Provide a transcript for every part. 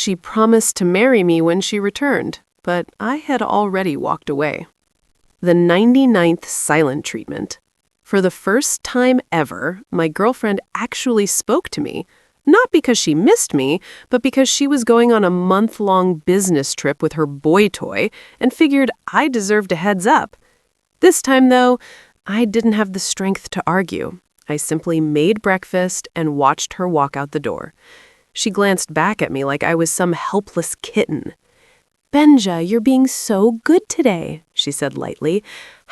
She promised to marry me when she returned, but I had already walked away. The 99th silent treatment. For the first time ever, my girlfriend actually spoke to me, not because she missed me, but because she was going on a month-long business trip with her boy toy and figured I deserved a heads up. This time, though, I didn't have the strength to argue. I simply made breakfast and watched her walk out the door. She glanced back at me like I was some helpless kitten. "Benja, you're being so good today," she said lightly.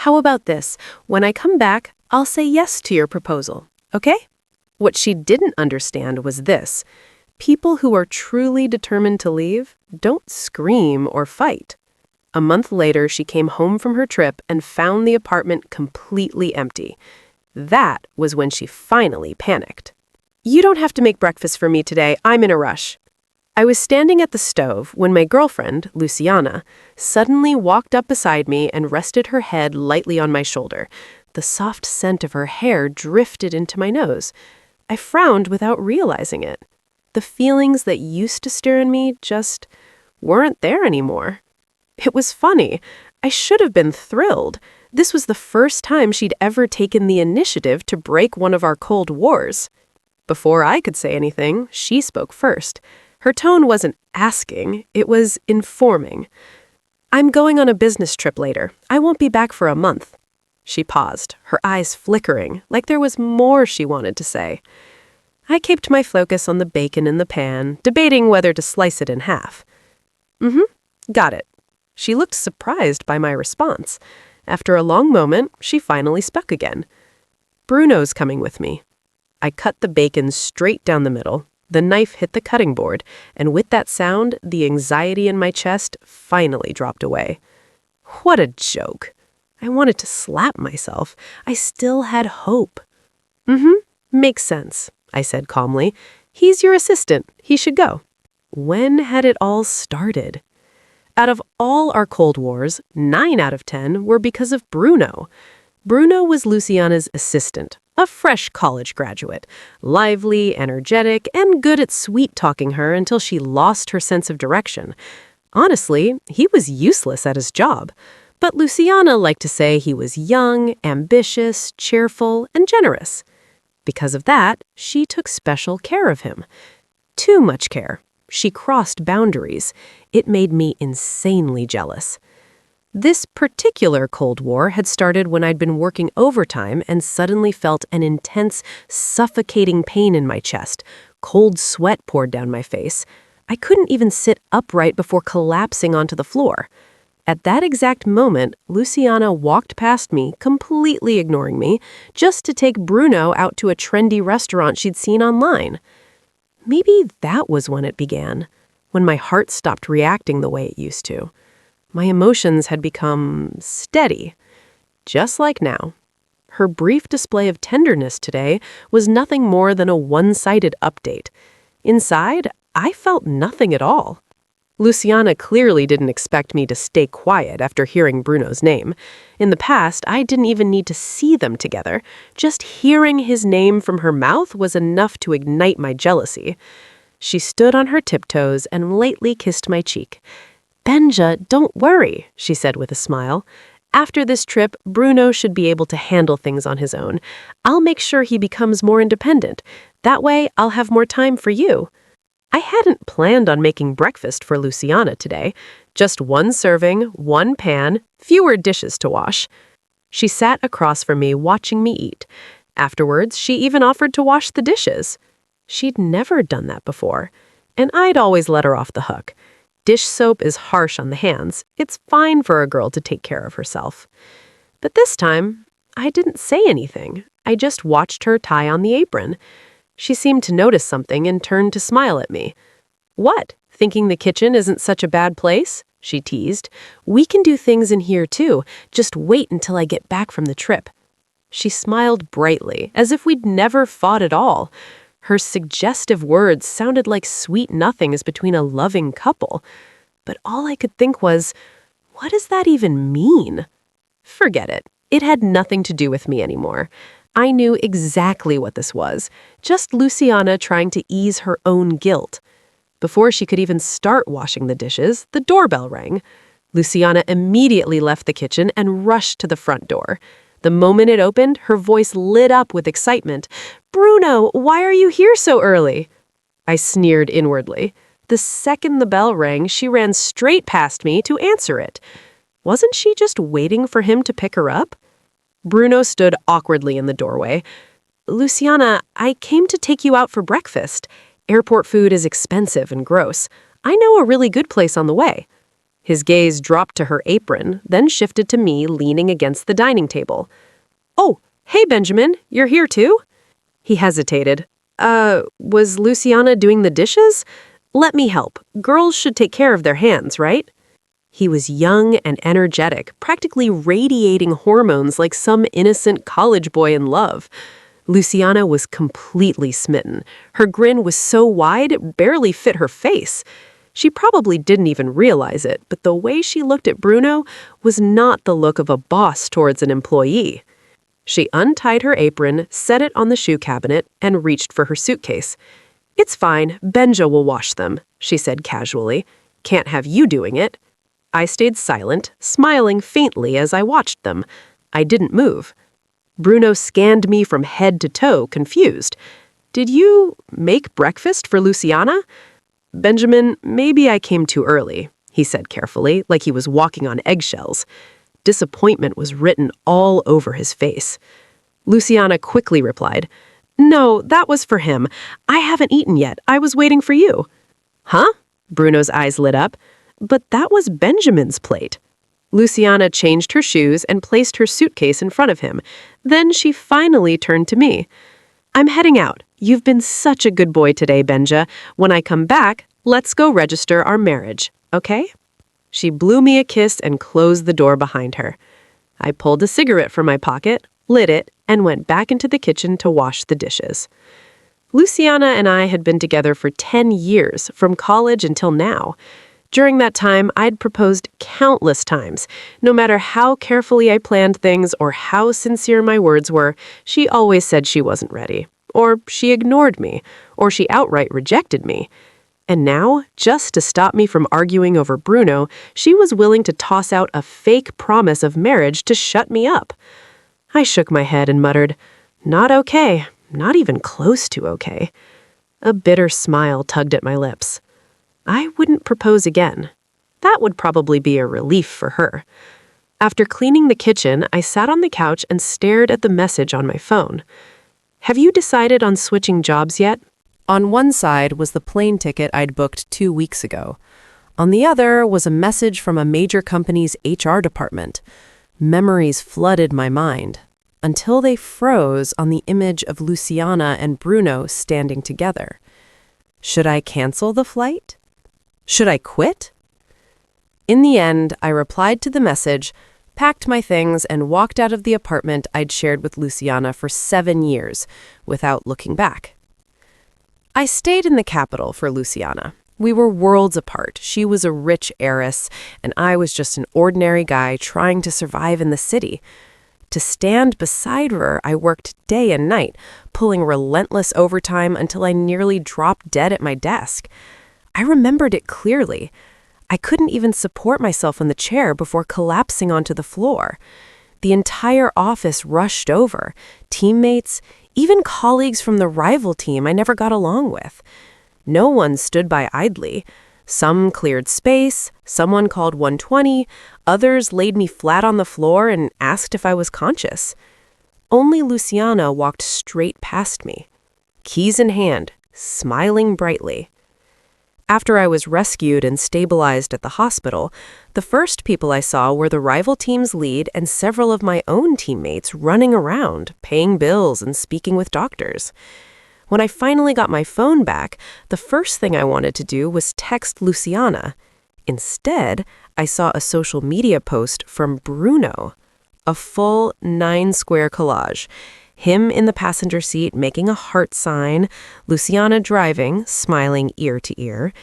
"How about this? When I come back, I'll say yes to your proposal, okay?" What she didn't understand was this. People who are truly determined to leave don't scream or fight. A month later, she came home from her trip and found the apartment completely empty. That was when she finally panicked. "You don't have to make breakfast for me today. I'm in a rush." I was standing at the stove when my girlfriend, Luciana, suddenly walked up beside me and rested her head lightly on my shoulder. The soft scent of her hair drifted into my nose. I frowned without realizing it. The feelings that used to stir in me just weren't there anymore. It was funny. I should have been thrilled. This was the first time she'd ever taken the initiative to break one of our Cold Wars. Before I could say anything, she spoke first. Her tone wasn't asking, it was informing. "I'm going on a business trip later. I won't be back for a month." She paused, her eyes flickering, like there was more she wanted to say. I kept my focus on the bacon in the pan, debating whether to slice it in half. Got it." She looked surprised by my response. After a long moment, she finally spoke again. "Bruno's coming with me." I cut the bacon straight down the middle. The knife hit the cutting board, and with that sound, the anxiety in my chest finally dropped away. What a joke. I wanted to slap myself. I still had hope. Makes sense," I said calmly. "He's your assistant. He should go." When had it all started? Out of all our Cold Wars, 9 out of 10 were because of Bruno. Bruno was Luciana's assistant, a fresh college graduate, lively, energetic, and good at sweet-talking her until she lost her sense of direction. Honestly, he was useless at his job. But Luciana liked to say he was young, ambitious, cheerful, and generous. Because of that, she took special care of him. Too much care. She crossed boundaries. It made me insanely jealous. This particular Cold War had started when I'd been working overtime and suddenly felt an intense, suffocating pain in my chest. Cold sweat poured down my face. I couldn't even sit upright before collapsing onto the floor. At that exact moment, Luciana walked past me, completely ignoring me, just to take Bruno out to a trendy restaurant she'd seen online. Maybe that was when it began, when my heart stopped reacting the way it used to. My emotions had become steady, just like now. Her brief display of tenderness today was nothing more than a one-sided update. Inside, I felt nothing at all. Luciana clearly didn't expect me to stay quiet after hearing Bruno's name. In the past, I didn't even need to see them together. Just hearing his name from her mouth was enough to ignite my jealousy. She stood on her tiptoes and lightly kissed my cheek. "Benja, don't worry," she said with a smile. "After this trip, Bruno should be able to handle things on his own. I'll make sure he becomes more independent. That way, I'll have more time for you." I hadn't planned on making breakfast for Luciana today. Just one serving, one pan, fewer dishes to wash. She sat across from me watching me eat. Afterwards, she even offered to wash the dishes. She'd never done that before, and I'd always let her off the hook. Dish soap is harsh on the hands. It's fine for a girl to take care of herself. But this time, I didn't say anything. I just watched her tie on the apron. She seemed to notice something and turned to smile at me. "What, thinking the kitchen isn't such a bad place?" she teased. "We can do things in here too. Just wait until I get back from the trip." She smiled brightly, as if we'd never fought at all. Her suggestive words sounded like sweet nothings between a loving couple. But all I could think was, what does that even mean? Forget it. It had nothing to do with me anymore. I knew exactly what this was, just Luciana trying to ease her own guilt. Before she could even start washing the dishes, the doorbell rang. Luciana immediately left the kitchen and rushed to the front door. The moment it opened, her voice lit up with excitement. "Bruno, why are you here so early?" I sneered inwardly. The second the bell rang, she ran straight past me to answer it. Wasn't she just waiting for him to pick her up? Bruno stood awkwardly in the doorway. "Luciana, I came to take you out for breakfast. Airport food is expensive and gross. I know a really good place on the way." His gaze dropped to her apron, then shifted to me leaning against the dining table. "Oh, hey Benjamin, you're here too?" He hesitated. Was Luciana doing the dishes? Let me help. Girls should take care of their hands, right?" He was young and energetic, practically radiating hormones like some innocent college boy in love. Luciana was completely smitten. Her grin was so wide it barely fit her face. She probably didn't even realize it, but the way she looked at Bruno was not the look of a boss towards an employee. She untied her apron, set it on the shoe cabinet, and reached for her suitcase. "It's fine, Benja will wash them," she said casually. "Can't have you doing it." I stayed silent, smiling faintly as I watched them. I didn't move. Bruno scanned me from head to toe, confused. "Did you make breakfast for Luciana?" "Benjamin, maybe I came too early," he said carefully, like he was walking on eggshells. Disappointment was written all over his face. Luciana quickly replied, "No, that was for him. I haven't eaten yet. I was waiting for you." "Huh?" Bruno's eyes lit up. "But that was Benjamin's plate." Luciana changed her shoes and placed her suitcase in front of him. Then she finally turned to me. "I'm heading out. You've been such a good boy today, Benja. When I come back, let's go register our marriage, okay?" She blew me a kiss and closed the door behind her. I pulled a cigarette from my pocket, lit it, and went back into the kitchen to wash the dishes. Luciana and I had been together for 10 years, from college until now. During that time, I'd proposed countless times. No matter how carefully I planned things or how sincere my words were, she always said she wasn't ready. Or she ignored me. Or she outright rejected me. And now, just to stop me from arguing over Bruno, she was willing to toss out a fake promise of marriage to shut me up. I shook my head and muttered, "Not okay. Not even close to okay." A bitter smile tugged at my lips. I wouldn't propose again. That would probably be a relief for her. After cleaning the kitchen, I sat on the couch and stared at the message on my phone. "Have you decided on switching jobs yet?" On one side was the plane ticket I'd booked 2 weeks ago. On the other was a message from a major company's HR department. Memories flooded my mind, until they froze on the image of Luciana and Bruno standing together. Should I cancel the flight? Should I quit? In the end, I replied to the message, packed my things, and walked out of the apartment I'd shared with Luciana for 7 years, without looking back. I stayed in the capital for Luciana. We were worlds apart. She was a rich heiress, and I was just an ordinary guy trying to survive in the city. To stand beside her, I worked day and night, pulling relentless overtime until I nearly dropped dead at my desk. I remembered it clearly. I couldn't even support myself in the chair before collapsing onto the floor. The entire office rushed over, teammates, even colleagues from the rival team I never got along with. No one stood by idly. Some cleared space, someone called 120, others laid me flat on the floor and asked if I was conscious. Only Luciana walked straight past me, keys in hand, smiling brightly. After I was rescued and stabilized at the hospital, the first people I saw were the rival team's lead and several of my own teammates running around, paying bills and speaking with doctors. When I finally got my phone back, the first thing I wanted to do was text Luciana. Instead, I saw a social media post from Bruno, a full 9-square collage. Him in the passenger seat making a heart sign, Luciana driving, smiling ear to ear.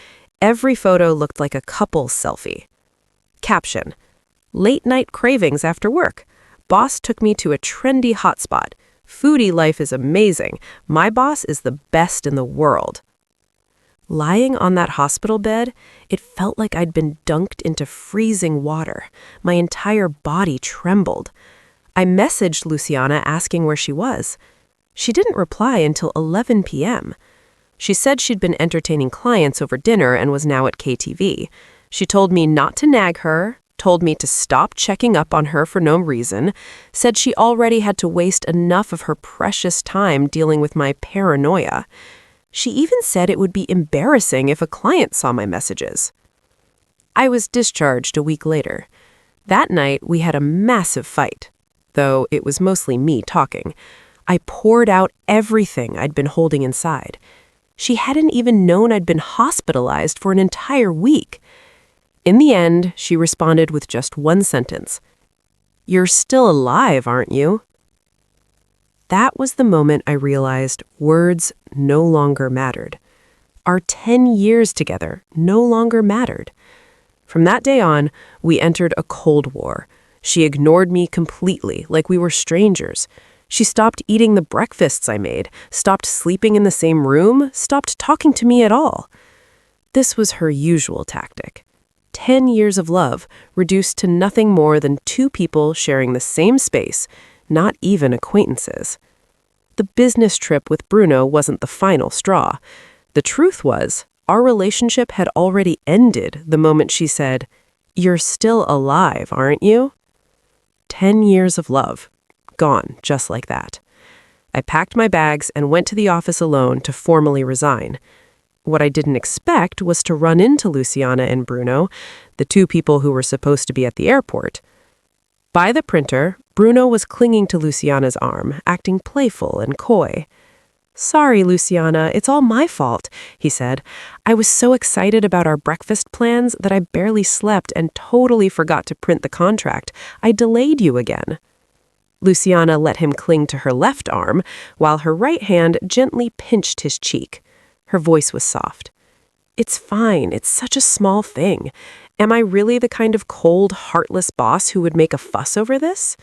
Every photo looked like a couple's selfie. Caption: "Late night cravings after work. Boss took me to a trendy hotspot. Foodie life is amazing. My boss is the best in the world." Lying on that hospital bed, it felt like I'd been dunked into freezing water. My entire body trembled. I messaged Luciana asking where she was. She didn't reply until 11 p.m. She said she'd been entertaining clients over dinner and was now at KTV. She told me not to nag her, told me to stop checking up on her for no reason, said she already had to waste enough of her precious time dealing with my paranoia. She even said it would be embarrassing if a client saw my messages. I was discharged a week later. That night, we had a massive fight, though it was mostly me talking. I poured out everything I'd been holding inside. She hadn't even known I'd been hospitalized for an entire week. In the end, she responded with just one sentence. "You're still alive, aren't you?" That was the moment I realized words no longer mattered. Our 10 years together no longer mattered. From that day on, we entered a Cold War. She ignored me completely, like we were strangers. She stopped eating the breakfasts I made, stopped sleeping in the same room, stopped talking to me at all. This was her usual tactic. 10 years of love reduced to nothing more than two people sharing the same space, not even acquaintances. The business trip with Bruno wasn't the final straw. The truth was, our relationship had already ended the moment she said, "You're still alive, aren't you?" 10 years of love. Gone just like that. I packed my bags and went to the office alone to formally resign. What I didn't expect was to run into Luciana and Bruno, the two people who were supposed to be at the airport. By the printer, Bruno was clinging to Luciana's arm, acting playful and coy. "Sorry, Luciana, it's all my fault," he said. "I was so excited about our breakfast plans that I barely slept and totally forgot to print the contract. I delayed you again." Luciana let him cling to her left arm, while her right hand gently pinched his cheek. Her voice was soft. "It's fine. It's such a small thing. Am I really the kind of cold, heartless boss who would make a fuss over this?"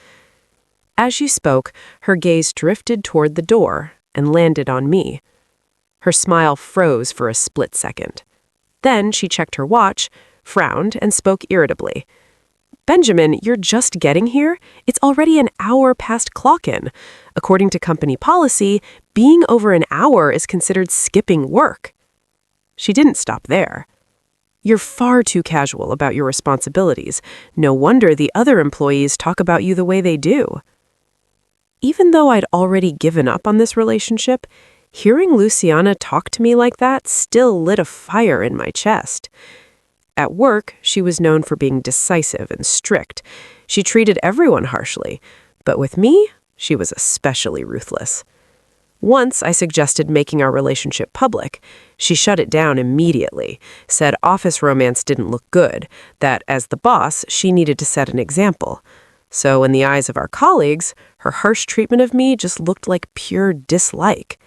As she spoke, her gaze drifted toward the door and landed on me. Her smile froze for a split second. Then she checked her watch, frowned, and spoke irritably. "Benjamin, you're just getting here? It's already an hour past clock-in. According to company policy, being over an hour is considered skipping work." She didn't stop there. "You're far too casual about your responsibilities. No wonder the other employees talk about you the way they do." Even though I'd already given up on this relationship, hearing Luciana talk to me like that still lit a fire in my chest. At work, she was known for being decisive and strict. She treated everyone harshly, but with me, she was especially ruthless. Once I suggested making our relationship public. She shut it down immediately, said office romance didn't look good, that as the boss, she needed to set an example. So in the eyes of our colleagues, her harsh treatment of me just looked like pure dislike.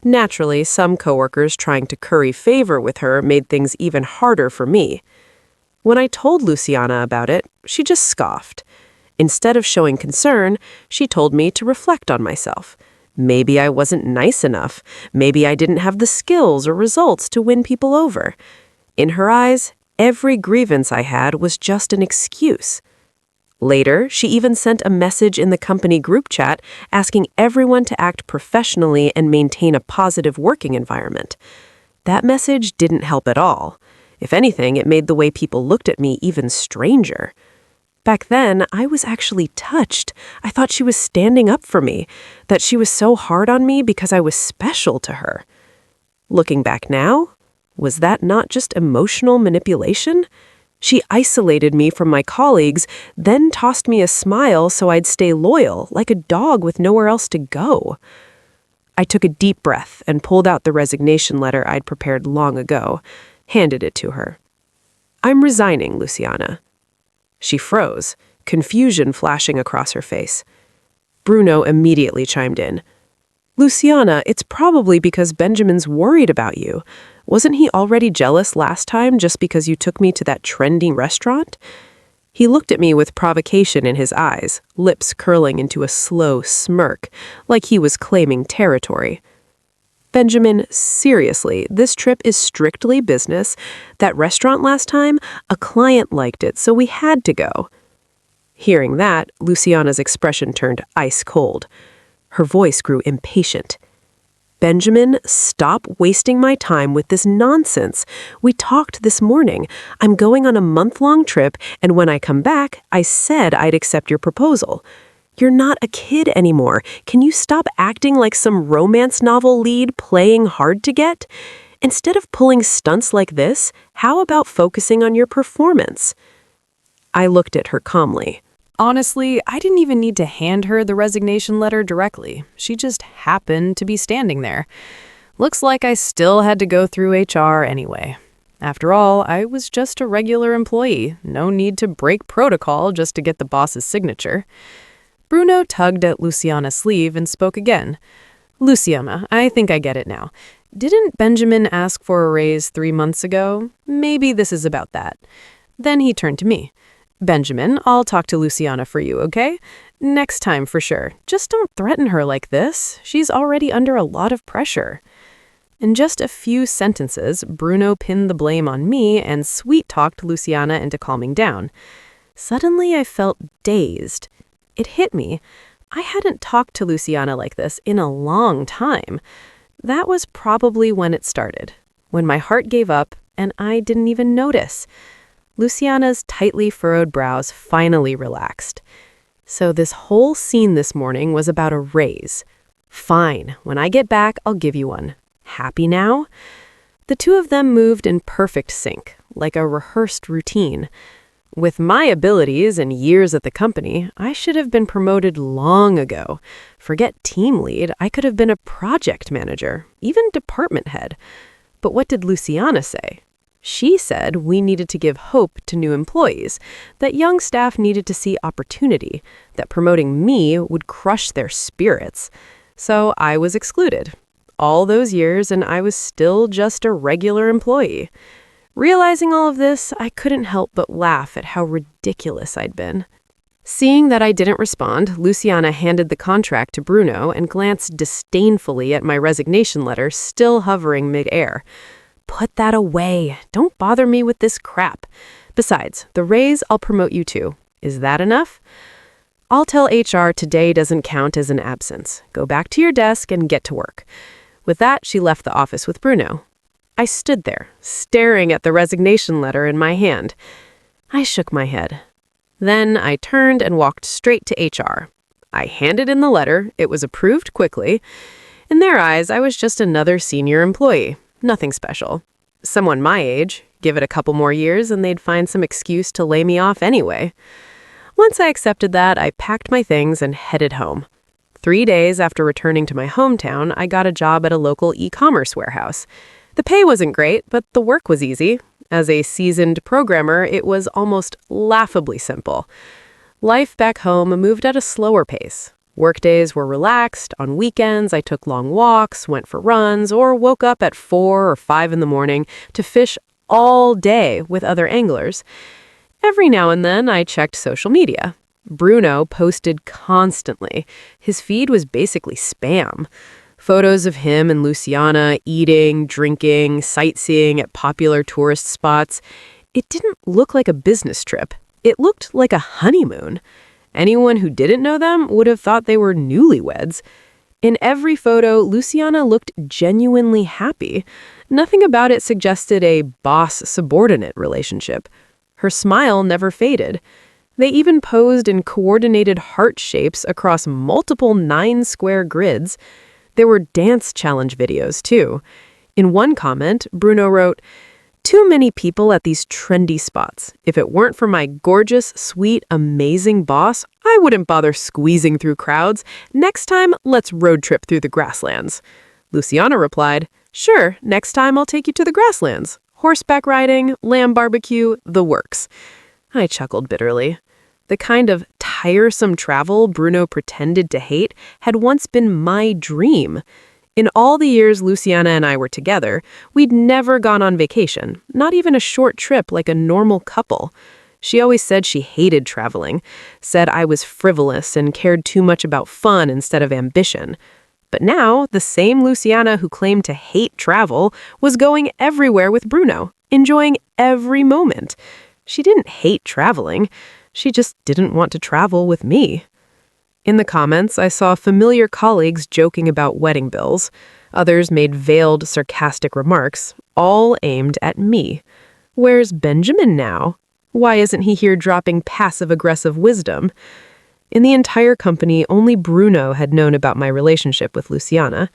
Naturally, some coworkers trying to curry favor with her made things even harder for me. When I told Luciana about it, she just scoffed. Instead of showing concern, she told me to reflect on myself. Maybe I wasn't nice enough. Maybe I didn't have the skills or results to win people over. In her eyes, every grievance I had was just an excuse. Later, she even sent a message in the company group chat asking everyone to act professionally and maintain a positive working environment. That message didn't help at all. If anything, it made the way people looked at me even stranger. Back then, I was actually touched. I thought she was standing up for me, that she was so hard on me because I was special to her. Looking back now, was that not just emotional manipulation? She isolated me from my colleagues, then tossed me a smile so I'd stay loyal, like a dog with nowhere else to go. I took a deep breath and pulled out the resignation letter I'd prepared long ago, handed it to her. "I'm resigning, Luciana." She froze, confusion flashing across her face. Bruno immediately chimed in. "Luciana, it's probably because Benjamin's worried about you. Wasn't he already jealous last time just because you took me to that trendy restaurant?" He looked at me with provocation in his eyes, lips curling into a slow smirk, like he was claiming territory. Benjamin, seriously, this trip is strictly business. That restaurant last time, a client liked it, so we had to go." Hearing that, Luciana's expression turned ice cold. Her voice grew impatient. "Benjamin, stop wasting my time with this nonsense. We talked this morning. I'm going on a month-long trip, and when I come back, I said I'd accept your proposal. You're not a kid anymore. Can you stop acting like some romance novel lead playing hard to get? Instead of pulling stunts like this, how about focusing on your performance?" I looked at her calmly. Honestly, I didn't even need to hand her the resignation letter directly. She just happened to be standing there. Looks like I still had to go through HR anyway. After all, I was just a regular employee. No need to break protocol just to get the boss's signature. Bruno tugged at Luciana's sleeve and spoke again. "Luciana, I think I get it now. Didn't Benjamin ask for a raise 3 months ago? Maybe this is about that." Then he turned to me. "Benjamin, I'll talk to Luciana for you, okay? Next time for sure. Just don't threaten her like this. She's already under a lot of pressure." In just a few sentences, Bruno pinned the blame on me and sweet-talked Luciana into calming down. Suddenly, I felt dazed. It hit me. I hadn't talked to Luciana like this in a long time. That was probably when it started, when my heart gave up and I didn't even notice. Luciana's tightly furrowed brows finally relaxed. "So this whole scene this morning was about a raise. Fine, when I get back, I'll give you one. Happy now?" The two of them moved in perfect sync, like a rehearsed routine. With my abilities and years at the company, I should have been promoted long ago. Forget team lead, I could have been a project manager, even department head. But what did Luciana say? She said we needed to give hope to new employees, that young staff needed to see opportunity, that promoting me would crush their spirits. So I was excluded. All those years, and I was still just a regular employee. Realizing all of this, I couldn't help but laugh at how ridiculous I'd been. Seeing that I didn't respond, Luciana handed the contract to Bruno and glanced disdainfully at my resignation letter still hovering mid-air. "Put that away. Don't bother me with this crap. Besides, the raise I'll promote you to. Is that enough? I'll tell HR today doesn't count as an absence. Go back to your desk and get to work." With that, she left the office with Bruno. I stood there, staring at the resignation letter in my hand. I shook my head. Then I turned and walked straight to HR. I handed in the letter. It was approved quickly. In their eyes, I was just another senior employee. Nothing special. Someone my age, give it a couple more years and they'd find some excuse to lay me off anyway. Once I accepted that, I packed my things and headed home. 3 days after returning to my hometown, I got a job at a local e-commerce warehouse. The pay wasn't great, but the work was easy. As a seasoned programmer, it was almost laughably simple. Life back home moved at a slower pace. Workdays were relaxed. On weekends, I took long walks, went for runs, or woke up at 4 or 5 in the morning to fish all day with other anglers. Every now and then, I checked social media. Bruno posted constantly. His feed was basically spam. Photos of him and Luciana eating, drinking, sightseeing at popular tourist spots. It didn't look like a business trip. It looked like a honeymoon. Anyone who didn't know them would have thought they were newlyweds. In every photo, Luciana looked genuinely happy. Nothing about it suggested a boss-subordinate relationship. Her smile never faded. They even posed in coordinated heart shapes across multiple 9-square grids. There were dance challenge videos, too. In one comment, Bruno wrote, "Too many people at these trendy spots. If it weren't for my gorgeous, sweet, amazing boss, I wouldn't bother squeezing through crowds. Next time, let's road trip through the grasslands." Luciana replied, "Sure, next time I'll take you to the grasslands. Horseback riding, lamb barbecue, the works." I chuckled bitterly. The kind of tiresome travel Bruno pretended to hate had once been my dream. In all the years Luciana and I were together, we'd never gone on vacation, not even a short trip like a normal couple. She always said she hated traveling, said I was frivolous and cared too much about fun instead of ambition. But now, the same Luciana who claimed to hate travel was going everywhere with Bruno, enjoying every moment. She didn't hate traveling. She just didn't want to travel with me. In the comments, I saw familiar colleagues joking about wedding bills. Others made veiled, sarcastic remarks, all aimed at me. Where's Benjamin now? Why isn't he here dropping passive-aggressive wisdom? In the entire company, only Bruno had known about my relationship with Luciana.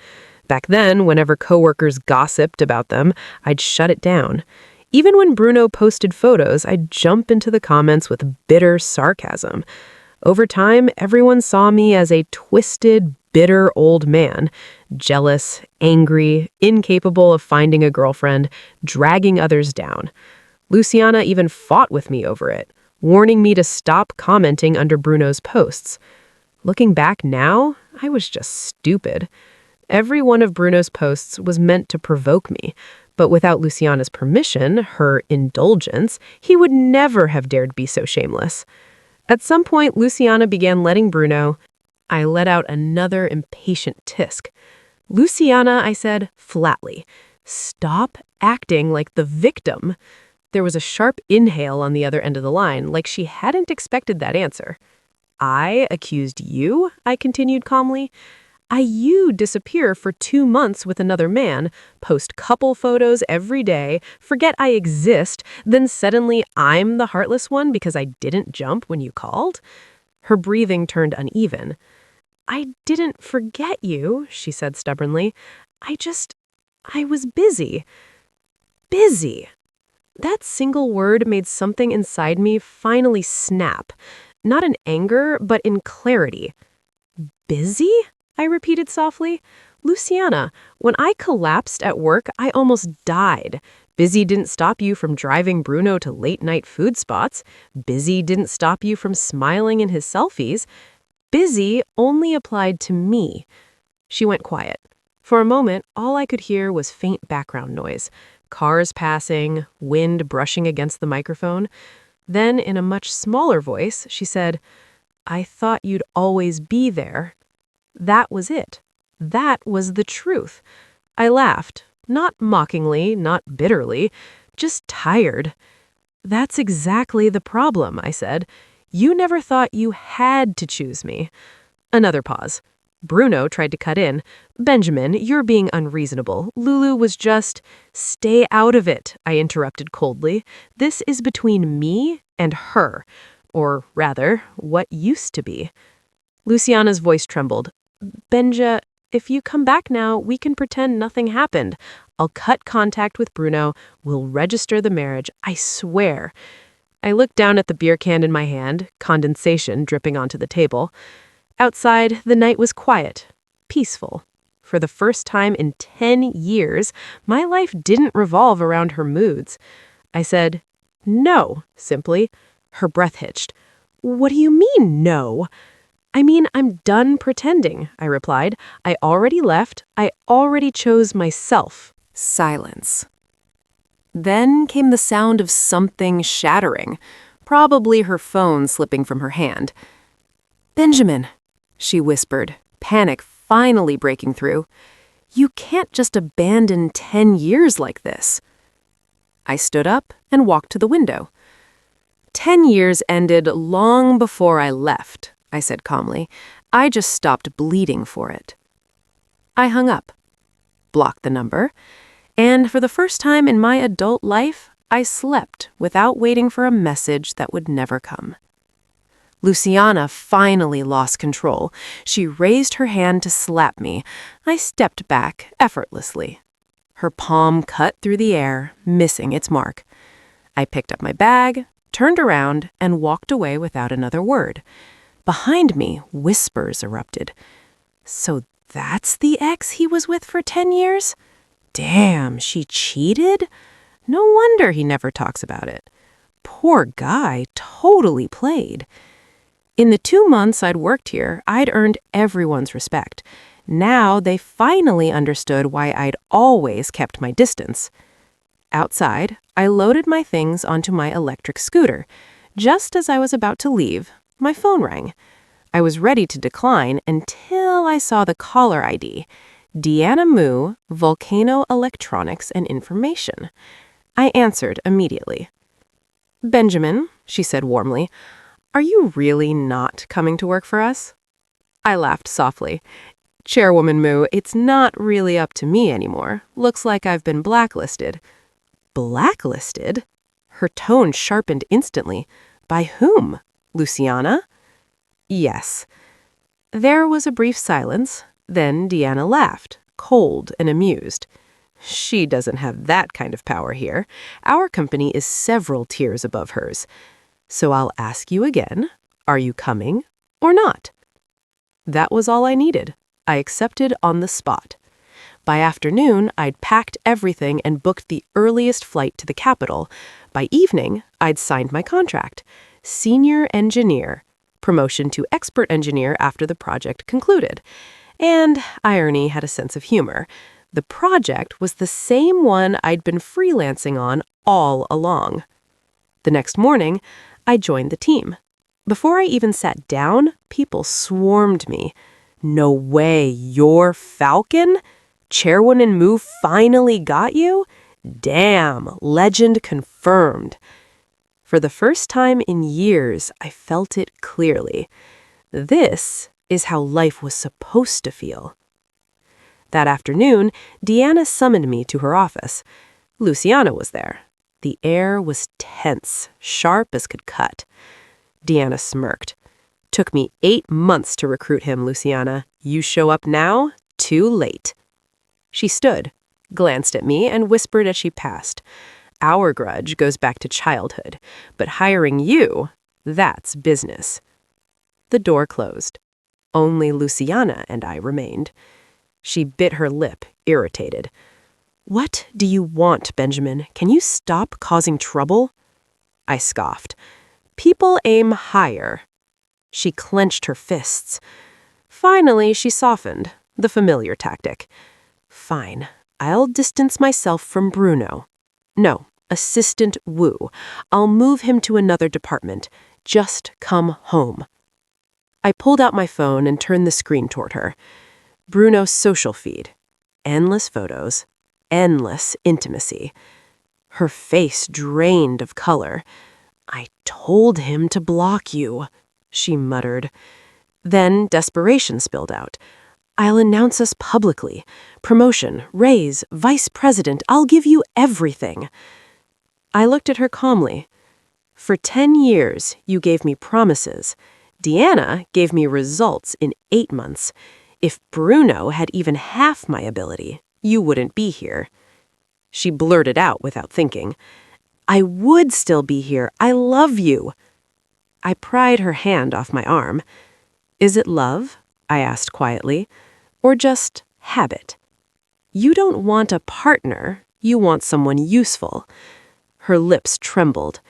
Back then, whenever coworkers gossiped about them, I'd shut it down. Even when Bruno posted photos, I'd jump into the comments with bitter sarcasm. Over time, everyone saw me as a twisted, bitter old man, jealous, angry, incapable of finding a girlfriend, dragging others down. Luciana even fought with me over it, warning me to stop commenting under Bruno's posts. Looking back now, I was just stupid. Every one of Bruno's posts was meant to provoke me, but without Luciana's permission, her indulgence, he would never have dared be so shameless. At some point, Luciana began letting Bruno. I let out another impatient tisk. Luciana, I said, flatly, stop acting like the victim. There was a sharp inhale on the other end of the line, like she hadn't expected that answer. I accused you? I continued calmly. You disappear for 2 months with another man, post couple photos every day, forget I exist, then suddenly I'm the heartless one because I didn't jump when you called? Her breathing turned uneven. I didn't forget you, she said stubbornly. I was busy. Busy. That single word made something inside me finally snap, not in anger, but in clarity. Busy? I repeated softly. Luciana, when I collapsed at work, I almost died. Busy didn't stop you from driving Bruno to late-night food spots. Busy didn't stop you from smiling in his selfies. Busy only applied to me. She went quiet. For a moment, all I could hear was faint background noise. Cars passing, wind brushing against the microphone. Then, in a much smaller voice, she said, I thought you'd always be there. That was it. That was the truth. I laughed, not mockingly, not bitterly, just tired. That's exactly the problem, I said. You never thought you had to choose me. Another pause. Bruno tried to cut in. Benjamin, you're being unreasonable. Lulu was just... Stay out of it, I interrupted coldly. This is between me and her. Or rather, what used to be. Luciana's voice trembled. Benja, if you come back now, we can pretend nothing happened. I'll cut contact with Bruno. We'll register the marriage. I swear. I looked down at the beer can in my hand, condensation dripping onto the table. Outside, the night was quiet, peaceful. For the first time in 10 years, my life didn't revolve around her moods. I said, no, simply. Her breath hitched. What do you mean, no? I mean, I'm done pretending, I replied. I already left. I already chose myself. Silence. Then came the sound of something shattering, probably her phone slipping from her hand. Benjamin, she whispered, panic finally breaking through. You can't just abandon 10 years like this. I stood up and walked to the window. 10 years ended long before I left, I said calmly. I just stopped bleeding for it. I hung up, blocked the number, and for the first time in my adult life, I slept without waiting for a message that would never come. Luciana finally lost control. She raised her hand to slap me. I stepped back effortlessly. Her palm cut through the air, missing its mark. I picked up my bag, turned around, and walked away without another word. Behind me, whispers erupted. So that's the ex he was with for 10 years? Damn, she cheated? No wonder he never talks about it. Poor guy, totally played. In the 2 months I'd worked here, I'd earned everyone's respect. Now they finally understood why I'd always kept my distance. Outside, I loaded my things onto my electric scooter. Just as I was about to leave, my phone rang. I was ready to decline until I saw the caller ID. Deanna Moo, Volcano Electronics and Information. I answered immediately. Benjamin, she said warmly, are you really not coming to work for us? I laughed softly. Chairwoman Moo, it's not really up to me anymore. Looks like I've been blacklisted. Blacklisted? Her tone sharpened instantly. By whom? Luciana? Yes. There was a brief silence. Then Deanna laughed, cold and amused. She doesn't have that kind of power here. Our company is several tiers above hers. So I'll ask you again, are you coming or not? That was all I needed. I accepted on the spot. By afternoon, I'd packed everything and booked the earliest flight to the capital. By evening, I'd signed my contract. Senior engineer. Promotion to expert engineer after the project concluded. And irony had a sense of humor. The project was the same one I'd been freelancing on all along. The next morning, I joined the team. Before I even sat down, people swarmed me. No way, you're Falcon? Chairwoman Moo finally got you? Damn, legend confirmed. For the first time in years, I felt it clearly. This is how life was supposed to feel. That afternoon, Deanna summoned me to her office. Luciana was there. The air was tense, sharp as could cut. Deanna smirked. Took me 8 months to recruit him, Luciana. You show up now? Too late. She stood, glanced at me, and whispered as she passed. Our grudge goes back to childhood, but hiring you, that's business. The door closed. Only Luciana and I remained. She bit her lip, irritated. What do you want, Benjamin? Can you stop causing trouble? I scoffed. People aim higher. She clenched her fists. Finally, she softened, the familiar tactic. Fine, I'll distance myself from Bruno. No, Assistant Wu. I'll move him to another department. Just come home. I pulled out my phone and turned the screen toward her. Bruno's social feed. Endless photos. Endless intimacy. Her face drained of color. I told him to block you, she muttered. Then desperation spilled out. I'll announce us publicly. Promotion, raise, vice president, I'll give you everything. I looked at her calmly. For 10 years, you gave me promises. Deanna gave me results in 8 months. If Bruno had even half my ability, you wouldn't be here. She blurted out without thinking. I would still be here. I love you. I pried her hand off my arm. Is it love? I asked quietly. Or just habit? You don't want a partner. You want someone useful. Her lips trembled.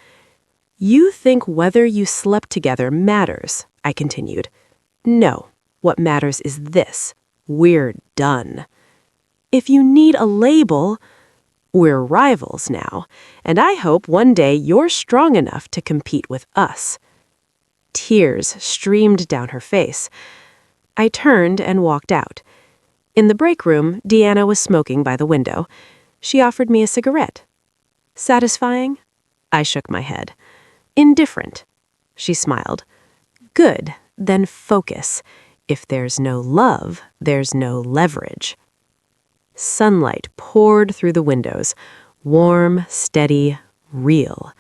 You think whether you slept together matters, I continued. No, what matters is this. We're done. If you need a label, we're rivals now, and I hope one day you're strong enough to compete with us. Tears streamed down her face. I turned and walked out. In the break room, Deanna was smoking by the window. She offered me a cigarette. Satisfying? I shook my head. Indifferent. She smiled. Good, then focus. If there's no love, there's no leverage. Sunlight poured through the windows, warm, steady, real.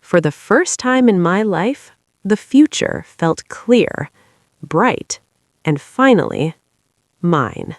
For the first time in my life, the future felt clear, bright, and finally, mine.